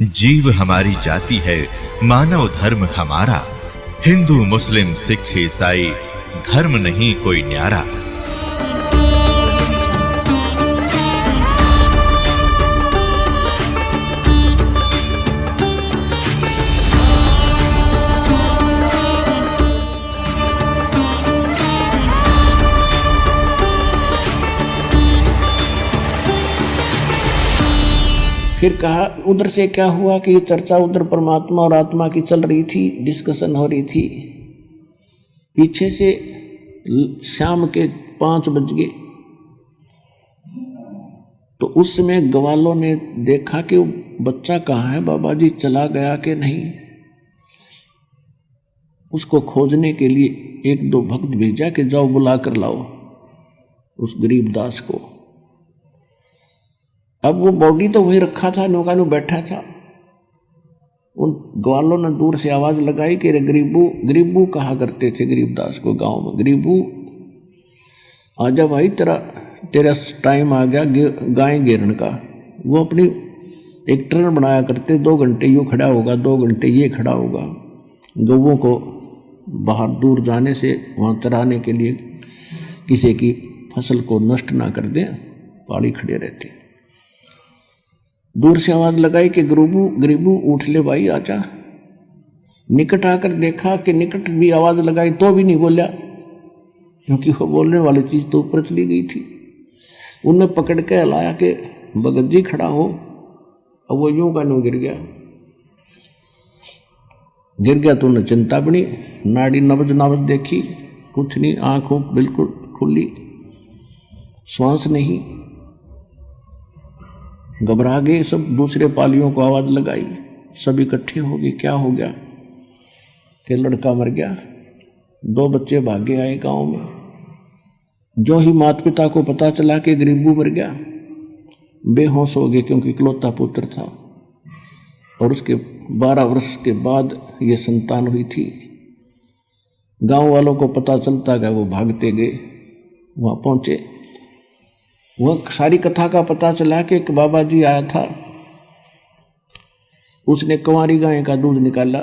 जीव हमारी जाति है, मानव धर्म हमारा। हिंदू मुस्लिम सिख ईसाई धर्म नहीं कोई न्यारा। फिर कहा उधर से क्या हुआ कि ये चर्चा उधर परमात्मा और आत्मा की चल रही थी, डिस्कशन हो रही थी। पीछे से शाम के 5 बज गए तो उस समय ग्वालों ने देखा कि वो बच्चा कहाँ है, बाबा जी चला गया कि नहीं। उसको खोजने के लिए 1-2 भक्त भेजा कि जाओ बुला कर लाओ उस गरीब दास को। अब वो बॉडी तो वही रखा था, नौका नु बैठा था। उन ग्वालों ने दूर से आवाज लगाई कि रे गरीबू, गरीबू कहा करते थे गरीबदास को गांव में, गरीबू आजा भाई, तेरा टाइम आ गया गाय घेरने का। वो अपनी एक ट्रेन बनाया करते, 2 घंटे यूँ खड़ा होगा, 2 घंटे ये खड़ा होगा। गौवों को बाहर दूर जाने से वहाँ चराने के लिए किसी की फसल को नष्ट ना कर दें, पाली खड़े रहते। दूर से आवाज लगाई कि गरीबू उठ ले भाई आजा। निकट आकर देखा कि निकट भी आवाज लगाई तो भी नहीं बोला, क्योंकि वो बोलने वाली चीज तो ऊपर चली गई थी। उन्हें पकड़ के हिलाया कि भगत जी खड़ा हो। अब वो यूं का यूं गिर गया तो उन्हें चिंता बनी, नाड़ी नबज देखी, कुछ नहीं, आंखों बिल्कुल खुली, श्वास नहीं। घबरा गए सब, दूसरे पालियों को आवाज लगाई, सब इकट्ठे हो गए। क्या हो गया कि लड़का मर गया। 2 बच्चे भागे आए गांव में। जो ही माता पिता को पता चला कि गरीबू मर गया, बेहोश हो गए, क्योंकि इकलौता पुत्र था और उसके 12 वर्ष के बाद ये संतान हुई थी। गांव वालों को पता चलता गया, वो भागते गए, वहां पहुंचे। वह सारी कथा का पता चला कि एक बाबा जी आया था, उसने कुंवारी गाय का दूध निकाला।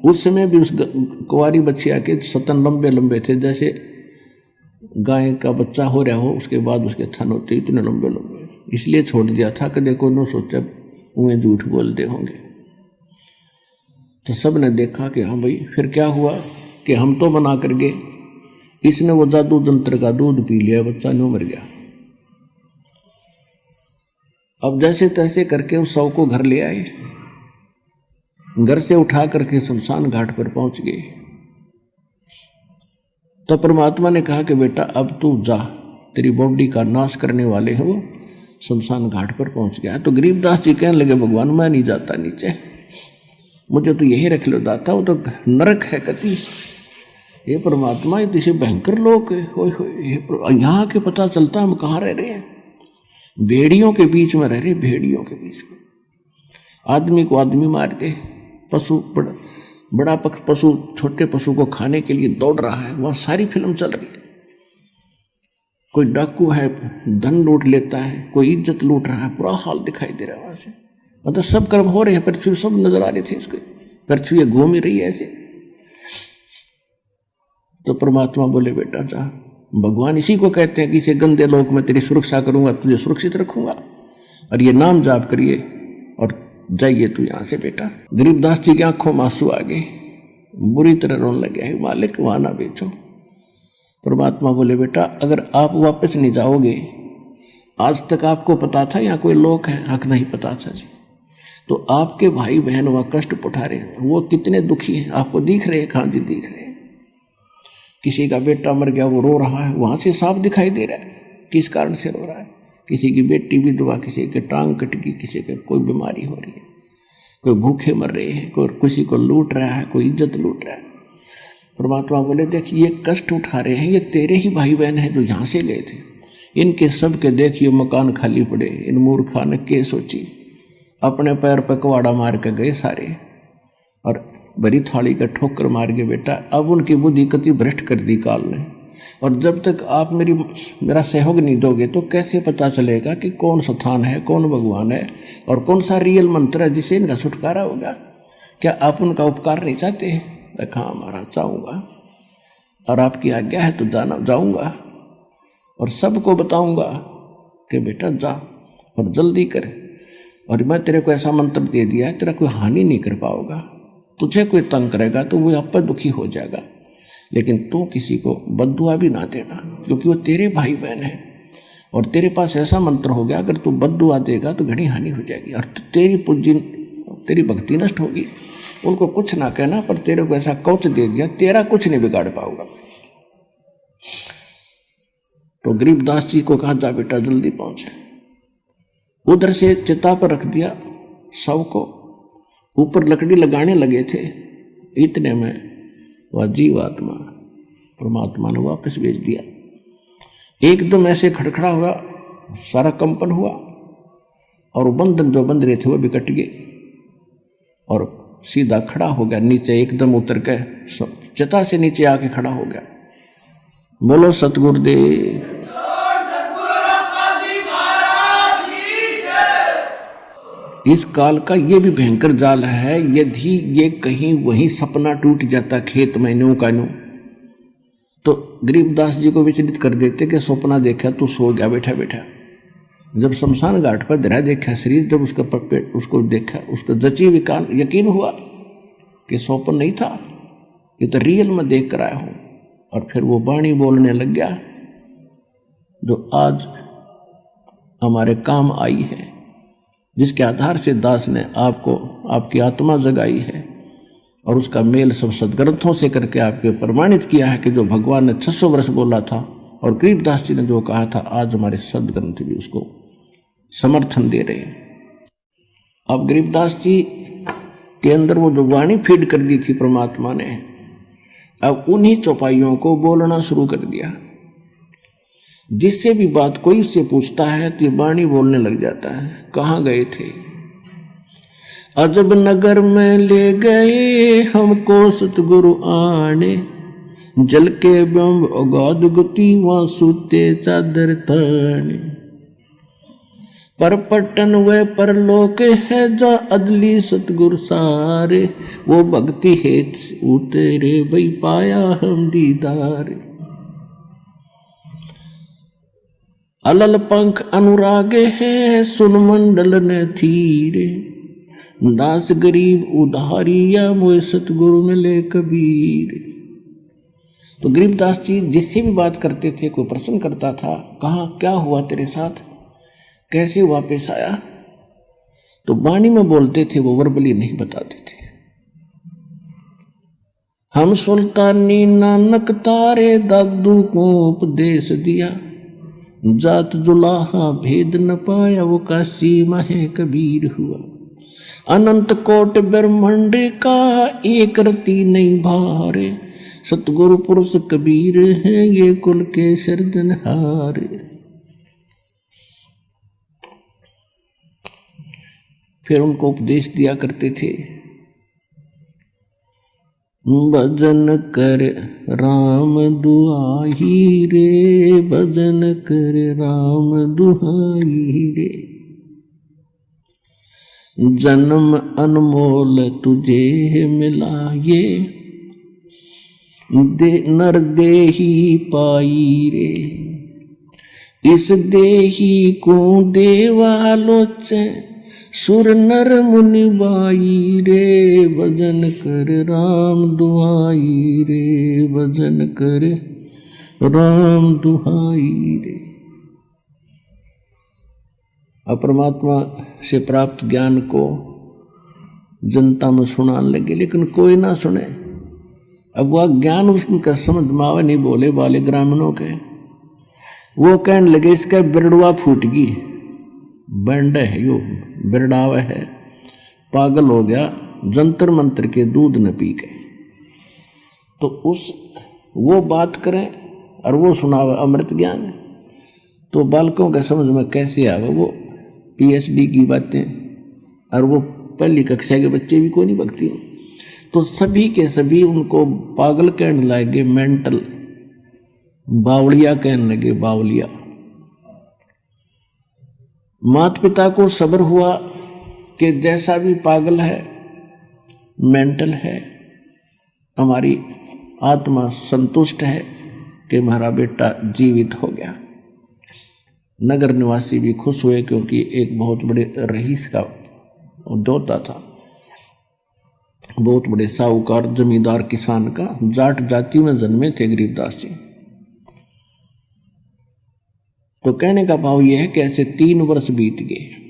उस समय भी उस कुंवारी बच्चिया के सतन लंबे लंबे थे, जैसे गाय का बच्चा हो रहा हो उसके बाद उसके थन होते इतने लंबे लंबे। इसलिए छोड़ दिया था कि देखो न सोचा उन्हें झूठ बोलते होंगे। तो सब ने देखा कि हाँ भाई। फिर क्या हुआ कि हम तो बना कर गए, इसने वो जादू जंत्र का दूध पी लिया, बच्चा न्यू मर गया। अब जैसे तैसे करके उस शव को घर ले आए, घर से उठा करके शमशान घाट पर पहुंच गए। तो परमात्मा ने कहा कि बेटा अब तू जा, तेरी बॉडी का नाश करने वाले हैं वो शमशान घाट पर पहुंच गया। तो गरीबदास जी कहने लगे भगवान मैं नहीं जाता नीचे, मुझे तो यही रख लो दाता, वो तो नरक है कति। ये परमात्मा ये तो भयंकर लोग है, यहाँ के पता चलता हम कहाँ रह रहे हैं। भेड़ियों के बीच में रह रहे, भेड़ियों के बीच में। आदमी को आदमी मारते, पशु बड़ा पशु छोटे पशु को खाने के लिए दौड़ रहा है, वहाँ सारी फिल्म चल रही है। कोई डाकू है, धन लूट लेता है, कोई इज्जत लूट रहा है, पूरा हाल दिखाई दे रहा है वहाँ से। मतलब सब कर्म हो रहे हैं, पृथ्वी सब नजर आ रही थी इसको, पृथ्वी घूम ही रही है ऐसे। तो परमात्मा बोले बेटा जा, भगवान इसी को कहते हैं कि इसे गंदे लोक में तेरी सुरक्षा करूंगा, तुझे सुरक्षित रखूंगा, और ये नाम जाप करिए और जाइए तू यहां से बेटा। गरीबदास जी की आंखों में आंसू आ गए, बुरी तरह रोने लगे, है मालिक वहां ना बेचो। परमात्मा बोले बेटा अगर आप वापस नहीं जाओगे, आज तक आपको पता था यहाँ कोई लोक है? हक नहीं पता था जी। तो आपके भाई बहन वहाँ कष्ट उठा रहे हैं, वो कितने दुखी हैं आपको दिख रहे हैं? कहाँ जी दिख रहे हैं। किसी का बेटा मर गया, वो रो रहा है, वहाँ से साफ दिखाई दे रहा है किस कारण से रो रहा है। किसी की बेटी विधवा, किसी के टांग कट गई, किसी के कोई बीमारी हो रही है, कोई भूखे मर रहे हैं, कोई किसी को लूट रहा है, कोई इज्जत लूट रहा है। परमात्मा बोले देख ये कष्ट उठा रहे हैं, ये तेरे ही भाई बहन हैं जो यहाँ से गए थे। इनके सब के देखिए मकान खाली पड़े, इन मूर्खा ने के सोची, अपने पैर पर कवाड़ा मार के गए सारे और बड़ी थाली का ठोकर मार के बेटा। अब उनकी बुद्धि कति भ्रष्ट कर दी काल ने। और जब तक आप मेरा सहयोग नहीं दोगे तो कैसे पता चलेगा कि कौन स्थान है, कौन भगवान है और कौन सा रियल मंत्र है जिससे इनका छुटकारा होगा। क्या आप उनका उपकार नहीं चाहते हैं? हाँ महाराज चाहूँगा, और आपकी आज्ञा है तो जाऊँगा और सबको बताऊँगा कि बेटा जा और जल्दी कर, और मैं तेरे को ऐसा मंत्र दे दिया है तेरा कोई हानि नहीं कर पाओगा। तुझे कोई तंग करेगा तो वो आप पर दुखी हो जाएगा, लेकिन तू किसी को बद्दुआ भी ना देना, क्योंकि वो तेरे भाई बहन है और तेरे पास ऐसा मंत्र हो गया अगर तू बद्दुआ देगा तो घनी हानि हो जाएगी और तेरी भक्ति नष्ट होगी। उनको कुछ ना कहना, पर तेरे को ऐसा कवच दे दिया तेरा कुछ नहीं बिगाड़ पाओगा। तो गरीबदास जी को कहा जा बेटा जल्दी पहुंचे। उधर से चिता पर रख दिया शव को, ऊपर लकड़ी लगाने लगे थे, इतने में वह जीवात्मा परमात्मा ने वापस भेज दिया। एकदम ऐसे खड़खड़ा हुआ, सारा कंपन हुआ और बंधन जो बंध रहे थे वो भी कट गए और सीधा खड़ा हो गया, नीचे एकदम उतर के चिता से नीचे आके खड़ा हो गया। बोलो सतगुरुदेव। इस काल का ये भी भयंकर जाल है, यदि ये कहीं वहीं सपना टूट जाता खेत में न्यू का न्यू, तो गरीबदास जी को विचलित कर देते कि सपना देखा तो सो गया बैठा बैठा। जब शमशान घाट पर धरा देखा शरीर, जब उसका पेट उसको देखा, उसको जची विकान यकीन हुआ कि स्वप्न नहीं था, ये तो रियल में देख कर आया हूँ। और फिर वो वाणी बोलने लग गया जो आज हमारे काम आई है, जिसके आधार से दास ने आपको आपकी आत्मा जगाई है और उसका मेल सब सदग्रंथों से करके आपके प्रमाणित किया है कि जो भगवान ने 600 वर्ष बोला था और गरीबदास जी ने जो कहा था, आज हमारे सदग्रंथ भी उसको समर्थन दे रहे हैं। अब गरीबदास जी के अंदर वो जो वाणी फीड कर दी थी परमात्मा ने, अब उन्हीं चौपाइयों को बोलना शुरू कर दिया। जिससे भी बात कोई उससे पूछता है तो ये वाणी बोलने लग जाता है। कहाँ गए थे? अजब नगर में ले गए हमको सतगुरु आने, जल के ब्रह्म अगाध गति वहाँ सूते चादर ताने। पर पट्टन व परलोक है जा अदली सतगुरु सारे, वो भक्ति हेत उतरे भई पाया हम दीदार। अलल पंख अनुरागे है सुन मंडल न थीरे, दास गरीब उधारिया मोए सतगुरु मिले कबीर। तो गरीबदास जी जिससे भी बात करते थे, कोई प्रश्न करता था, कहाँ क्या हुआ तेरे साथ, कैसे वापस आया, तो वाणी में बोलते थे, वो वर्बली नहीं बताते थे। हम सुल्तानी नानक तारे दादू को उपदेश दिया, जात जुलाहा भेद न पाया वो काशी माहे कबीर हुआ। अनंत कोट ब्रह्मांड का एक रति नहीं भारे, सतगुरु पुरुष कबीर है ये कुल के सिरदनहार। फिर उनको उपदेश दिया करते थे, भजन कर राम दुहाई रे, भजन कर राम दुहाई रे। जन्म अनमोल तुझे मिला ये, नर देही पाई रे। इस देही को देवालोचे, सुर नर मुनि बाई रे। भजन कर राम दुहाई रे, भजन कर राम दुहाई रे। परमात्मा से प्राप्त ज्ञान को जनता में सुनाने लगे, लेकिन कोई ना सुने। अब वह ज्ञान उसका समझ मावे नहीं, बोले वाले ग्रामीणों के, वो कहने लगे इसका बिरड़वा फूट गई, बैंड है यो, बिरड़ावा है, पागल हो गया, जंतर मंत्र के दूध न पी के। तो वो बात करें और वो सुनावे अमृत ज्ञान, तो बालकों के समझ में कैसे आवे वो PhD की बातें, और वो पहली कक्षा के बच्चे भी को नहीं बकती। तो सभी के सभी उनको पागल कहने लगे, मेंटल। बावलिया कहने लगे, बावलिया। माता पिता को सब्र हुआ कि जैसा भी पागल है, मेंटल है, हमारी आत्मा संतुष्ट है कि हमारा बेटा जीवित हो गया। नगर निवासी भी खुश हुए क्योंकि एक बहुत बड़े रईस का दोता था, बहुत बड़े साहूकार जमींदार किसान का, जाट जाति में जन्मे थे गरीबदास जी। तो कहने का भाव यह है कि ऐसे 3 वर्ष बीत गए।